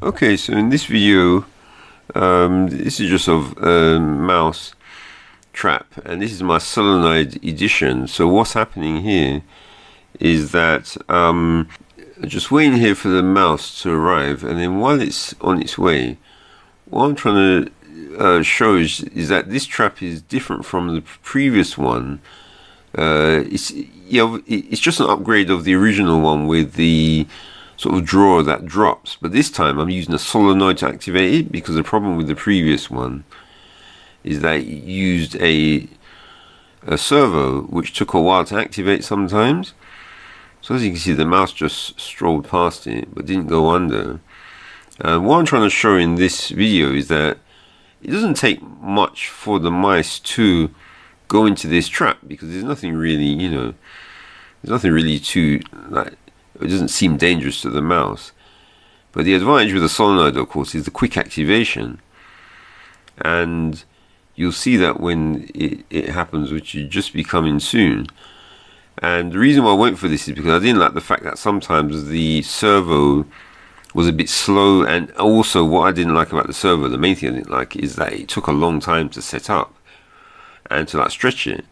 Okay, so in this video, this is just of mouse trap, and this is my Solenoid edition. So what's happening here is that just waiting here for the mouse to arrive, and then while it's on its way, what I'm trying to show is that this trap is different from the previous one. It's just an upgrade of the original one with the sort of drawer that drops, but this time I'm using a solenoid to activate it, because the problem with the previous one is that it used a servo, which took a while to activate sometimes. So as you can see, the mouse just strolled past it but didn't go under. What I'm trying to show in this video is that it doesn't take much for the mice to go into this trap, because there's nothing really, there's nothing really too, like, it doesn't seem dangerous to the mouse. But the advantage with the solenoid, of course, is the quick activation. And you'll see that when it happens, which should just be coming soon. And the reason why I went for this is because I didn't like the fact that sometimes the servo was a bit slow. And also what I didn't like about the servo, the main thing I didn't like, is that it took a long time to set up and to like stretch it.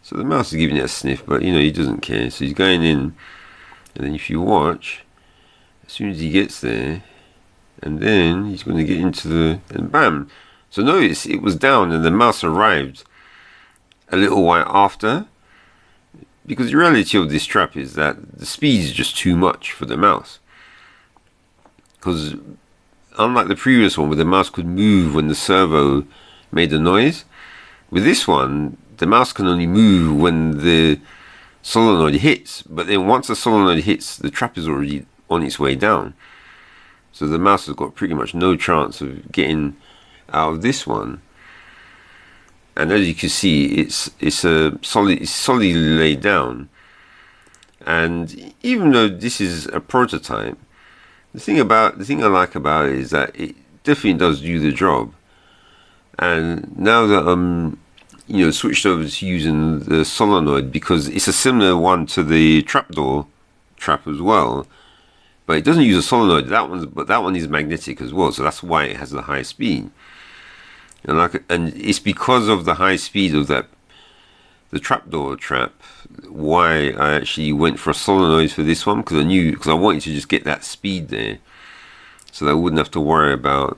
So the mouse is giving it a sniff, but he doesn't care. So he's going in. And then if you watch, as soon as he gets there, and then he's going to get into the, and bam. So notice it was down and the mouse arrived a little while after, because the reality of this trap is that the speed is just too much for the mouse. Because unlike the previous one where the mouse could move when the servo made a noise, with this one, the mouse can only move when the solenoid hits, but then once the solenoid hits, the trap is already on its way down. So the mouse has got pretty much no chance of getting out of this one. And as you can see, it's solidly laid down. And even though this is a prototype, the thing I like about it is that it definitely does do the job. And now that I'm switched over to using the solenoid, because it's a similar one to the trapdoor trap as well, but it doesn't use a solenoid. That one is magnetic as well, so that's why it has the high speed. And it's because of the high speed of the trapdoor trap, why I actually went for a solenoid for this one, because I wanted to just get that speed there, so that I wouldn't have to worry about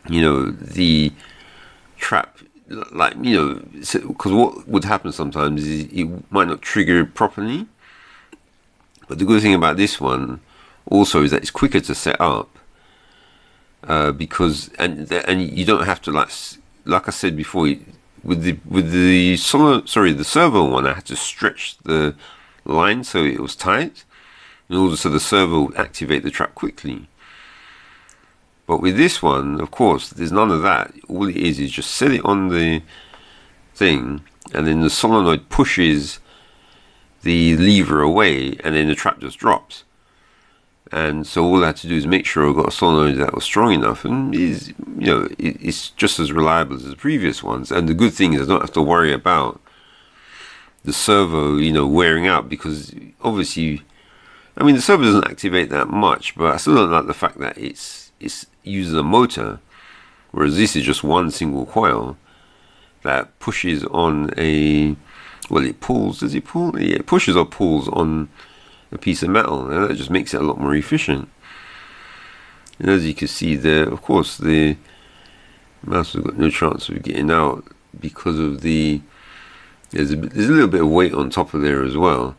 the trap. Like, because what would happen sometimes is it might not trigger properly. But the good thing about this one also is that it's quicker to set up, because and you don't have to, like I said before, with the servo one, I had to stretch the line so it was tight in order so the servo would activate the trap quickly. But with this one, of course, there's none of that. All it is just set it on the thing, and then the solenoid pushes the lever away, and then the trap just drops. And so all I had to do is make sure I got a solenoid that was strong enough, and it's just as reliable as the previous ones. And the good thing is I don't have to worry about the servo, wearing out, because obviously, the servo doesn't activate that much, but I still don't like the fact that it's uses a motor, whereas this is just one single coil that pushes on it pulls. Does it pull? Yeah, it pushes or pulls on a piece of metal, and that just makes it a lot more efficient. And as you can see there, of course, the mouse has got no chance of getting out, because of there's a little bit of weight on top of there as well.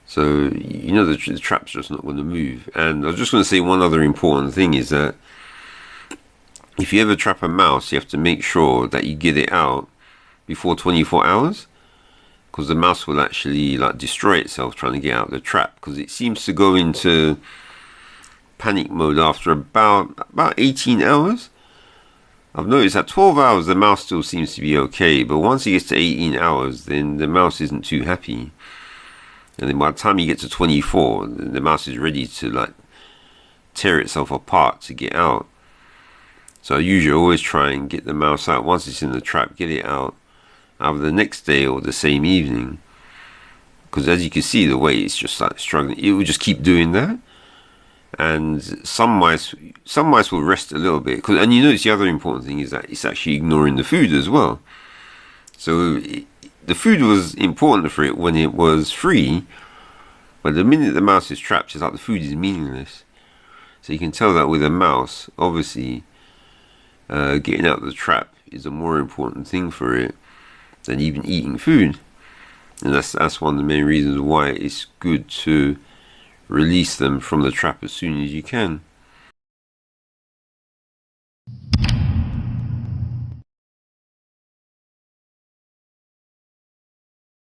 So the trap's just not going to move. And I was just going to say one other important thing is that if you ever trap a mouse, you have to make sure that you get it out before 24 hours, because the mouse will actually destroy itself trying to get out of the trap, because it seems to go into panic mode after about 18 hours. I've noticed that 12 hours the mouse still seems to be okay, but once it gets to 18 hours, then the mouse isn't too happy. And then by the time you get to 24, the mouse is ready to tear itself apart to get out. So I usually always try and get the mouse out once it's in the trap, get it out either the next day or the same evening. Because as you can see, the way it's just struggling, it will just keep doing that. and some mice will rest a little bit. And you notice the other important thing is that it's actually ignoring the food as well. So the food was important for it when it was free, but the minute the mouse is trapped, it's like the food is meaningless. So you can tell that with a mouse, obviously, getting out of the trap is a more important thing for it than even eating food. And that's one of the main reasons why it's good to release them from the trap as soon as you can.